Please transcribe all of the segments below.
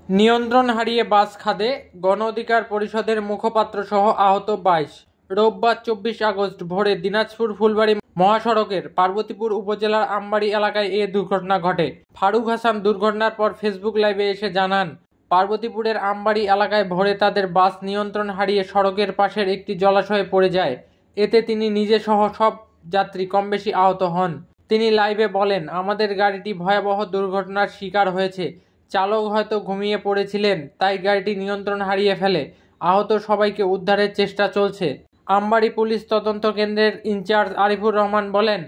নিয়ন্ত্রণ হারিয়ে বাস খাদে, গণ অধিকার পরিষদের মুখপাত্র সহ আহত ২২। রোববার ২৪ আগস্ট ভোরে দিনাজপুর ফুলবাড়ী মহাসড়কের পার্বতীপুর উপজেলার আমবাড়ি এলাকায় এ দুর্ঘটনা ঘটে। ফারুক হাসান দুর্ঘটনার পর ফেসবুক লাইভে এসে জানান, পার্বতীপুরের আমবাড়ি এলাকায় ভোরে তাদের বাস নিয়ন্ত্রণ হারিয়ে সড়কের পাশের একটি জলাশয়ে পড়ে যায়। এতে তিনি নিজে সহ সব যাত্রী কমবেশি আহত হন। তিনি লাইভে বলেন, আমাদের গাড়িটি ভয়াবহ দুর্ঘটনার শিকার হয়েছে। চালক হয়তো ঘুমিয়ে পড়েছিলেন, তাই গাড়িটি নিয়ন্ত্রণ হারিয়ে ফেলে। আহত সবাইকে উদ্ধারের চেষ্টা চলছে। আমবাড়ি পুলিশ তদন্ত কেন্দ্রের ইনচার্জ আরিফুর রহমান বলেন,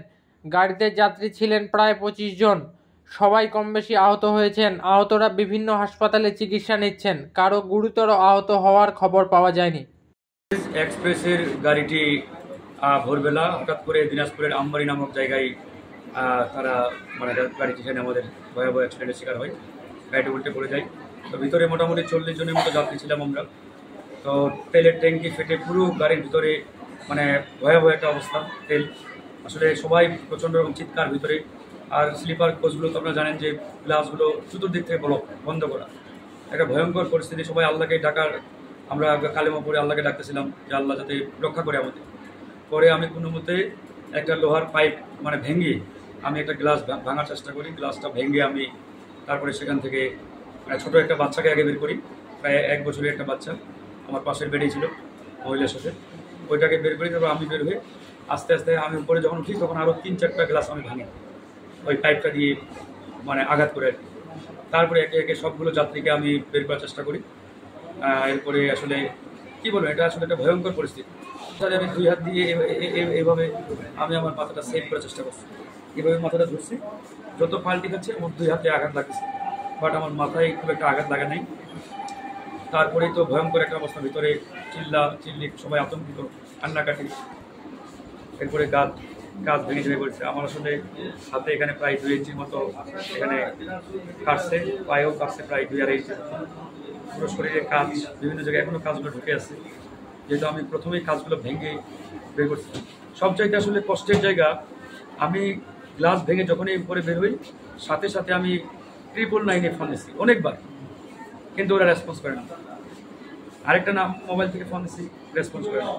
গাড়িতে যাত্রী ছিলেন প্রায় ২৫ জন। সবাই কমবেশি আহত হয়েছেন। আহতরা বিভিন্ন হাসপাতালে চিকিৎসা নিচ্ছেন। কারো গুরুতর আহত হওয়ার খবর পাওয়া যায়নি। এক্সপ্রেসের গাড়িটি ভোরবেলা হঠাৎ করে দিনাজপুরের আমবাড়ি নামক জায়গায় তারা গাড়িটি সেখানে আমাদের ভয়াবহ অ্যাক্সিডেন্টের শিকার হয়। গাড়িটি উল্টে পড়ে যায়। তো ভিতরে মোটামুটি ৪০ জনের মতো যাত্রী ছিলাম আমরা। তো তেলের ট্যাঙ্কি ফেটে পুরো গাড়ির ভিতরে ভয়াবহ একটা অবস্থা। তেল আসলে সবাই প্রচণ্ড রকম চিৎকার ভিতরে। আর স্লিপার কোচগুলো তো আপনারা জানেন যে গ্লাসগুলো চতুর্দিক থেকে বন্ধ করা, একটা ভয়ঙ্কর পরিস্থিতি। সবাই আল্লাহকে ডাকার, আমরা কালেমা পড়ে আল্লাহকে ডাকতেছিলাম যে আল্লাহ যাতে রক্ষা করে আমাদের। পরে আমি কোনো মতে একটা লোহার পাইপ ভেঙে আমি একটা গ্লাস ভাঙার চেষ্টা করি। গ্লাসটা ভেঙে আমি তারপরে সেখান থেকে ছোটো একটা বাচ্চাকে আগে বের করি। প্রায় ১ বছরের একটা বাচ্চা আমার পাশের বেডেই ছিল, মহিলার সাথে। ওইটাকে বের করি। তারপর আমি বের হয়ে আস্তে আস্তে আমি উপরে যখন উঠি তখন আরও ৩-৪টা গ্লাস আমি ভাঙি ওই পাইপটা দিয়ে, আঘাত করে। তারপরে একে একে সবগুলো যাত্রীকে আমি বের করার চেষ্টা করি। এরপরে আসলে কী বলবো, এটা আসলে একটা ভয়ঙ্কর পরিস্থিতি। আমি ২ হাত দিয়ে এইভাবে আমি আমার মাথাটা সেভ করার চেষ্টা করছি। এভাবে মাথাটা ধরছি, যত পাল্টি খাচ্ছে আমার ২ হাতে আঘাত লাগছে, বাট আমার মাথায় খুব একটা আঘাত লাগা নাই। তারপরেই তো ভয়ঙ্কর একটা অবস্থা, ভিতরে চিল্লি, সবাই আতঙ্কিত, কান্নাকাটি। এরপরে গাছ ভেঙে ভেঙে পড়ছে। আমার আসলে হাতে এখানে প্রায় ২ ইঞ্চির মতো এখানে কাটছে, পায়েও কাটছে প্রায় ২-২.৫ ইঞ্চি। পুরো শরীরে কাজ, বিভিন্ন জায়গায় এখনও কাজগুলো ঢুকে আছে, যেহেতু আমি প্রথমেই কাজগুলো ভেঙে বের করছি। সব চাইতে আসলে কষ্টের জায়গা, আমি গ্লাস ভেঙে যখনই উপরে বের হই সাথে সাথে আমি 999-এ ফোন দিচ্ছি অনেকবার, কিন্তু ওরা রেসপন্স করে না। আরেকটা নাম মোবাইল থেকে ফোন দিচ্ছি, রেসপন্স করে না।